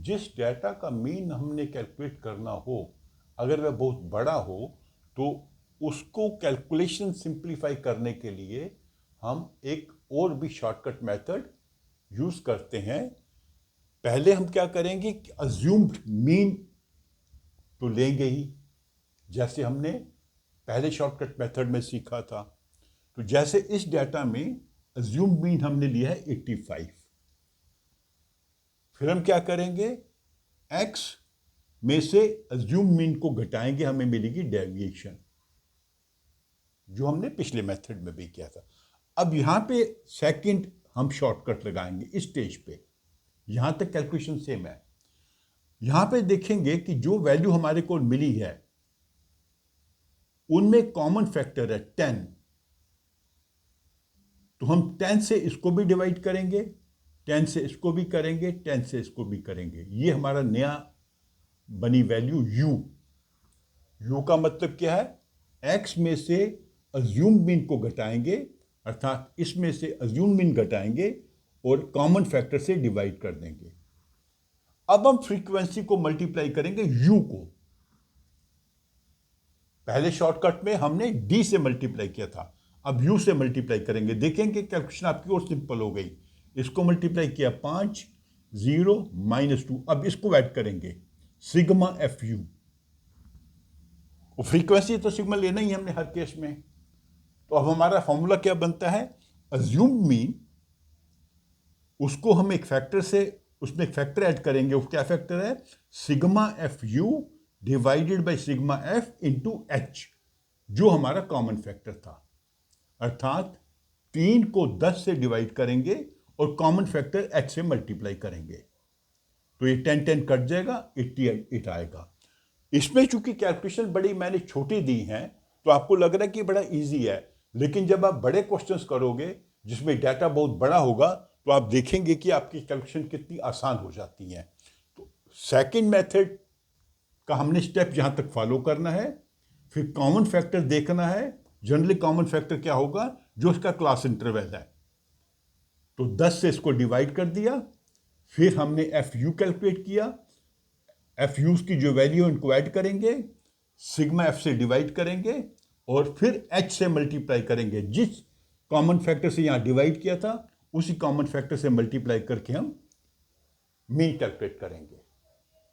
जिस डाटा का मीन हमने कैलकुलेट करना हो, अगर वह बहुत बड़ा हो तो उसको कैलकुलेशन सिंप्लीफाई करने के लिए हम एक और भी शॉर्टकट मेथड यूज करते हैं। पहले हम क्या करेंगे कि अज्यूम्ड मीन तो लेंगे ही, जैसे हमने पहले शॉर्टकट मेथड में सीखा था। तो जैसे इस डाटा में अज्यूम्ड मीन हमने लिया है 85, फिर हम क्या करेंगे, x में से अज्यूम मीन को घटाएंगे, हमें मिलेगी डेविएशन, जो हमने पिछले मेथड में भी किया था। अब यहां पे सेकंड हम शॉर्टकट लगाएंगे इस स्टेज पे, यहां तक कैलकुलेशन सेम है। यहां पे देखेंगे कि जो वैल्यू हमारे को मिली है उनमें कॉमन फैक्टर है 10, तो हम 10 से इसको भी डिवाइड करेंगे, 10 से इसको भी करेंगे, 10 से इसको भी करेंगे। ये हमारा नया बनी वैल्यू u का मतलब क्या है, x में से अज्यूम मीन को घटाएंगे, अर्थात इसमें से अज्यूम मीन घटाएंगे और कॉमन फैक्टर से डिवाइड कर देंगे। अब हम फ्रीक्वेंसी को मल्टीप्लाई करेंगे u को। पहले शॉर्टकट में हमने d से मल्टीप्लाई किया था, अब u से मल्टीप्लाई करेंगे। देखेंगे कैलकुलेशन आपकी और सिंपल हो गई। इसको मल्टीप्लाई किया 5, 0 -2, अब इसको ऐड करेंगे सिग्मा एफ यू। फ्रीक्वेंसी तो सिग्मा लेना ही हमने हर केस में। तो अब हमारा फॉर्मूला क्या बनता है, अज्यूम मीन, उसको हम एक फैक्टर से, उसमें एक फैक्टर ऐड करेंगे। वो क्या फैक्टर है, sigma F you divided by sigma F into H, जो हमारा कॉमन फैक्टर था। अर्थात 3 को 10 से डिवाइड करेंगे और कॉमन फैक्टर एच से मल्टीप्लाई करेंगे, तो ये 10 10 कट जाएगा, 88 आएगा। इसमें चूंकि कैलकुलेशन बड़ी मैंने छोटी दी हैं तो आपको लग रहा है कि बड़ा इजी है, लेकिन जब आप बड़े क्वेश्चंस करोगे जिसमें डाटा बहुत बड़ा होगा तो आप देखेंगे कि आपकी कैलकुलेशन कितनी आसान हो जाती है। तो सेकंड मेथड का हमने स्टेप यहां तक फॉलो करना है। फिर कॉमन फैक्टर देखना है। जनरली कॉमन फैक्टर क्या होगा, जो इसका क्लास इंटरवल है। तो 10 से इसको डिवाइड कर दिया, फिर हमने एफ यू कैलकुलेट किया, एफ यूज की जो वैल्यू इनको ऐड करेंगे, सिग्मा एफ से डिवाइड करेंगे और फिर एच से मल्टीप्लाई करेंगे। जिस कॉमन फैक्टर से यहां डिवाइड किया था उसी कॉमन फैक्टर से मल्टीप्लाई करके हम मीन कैलकुलेट करेंगे।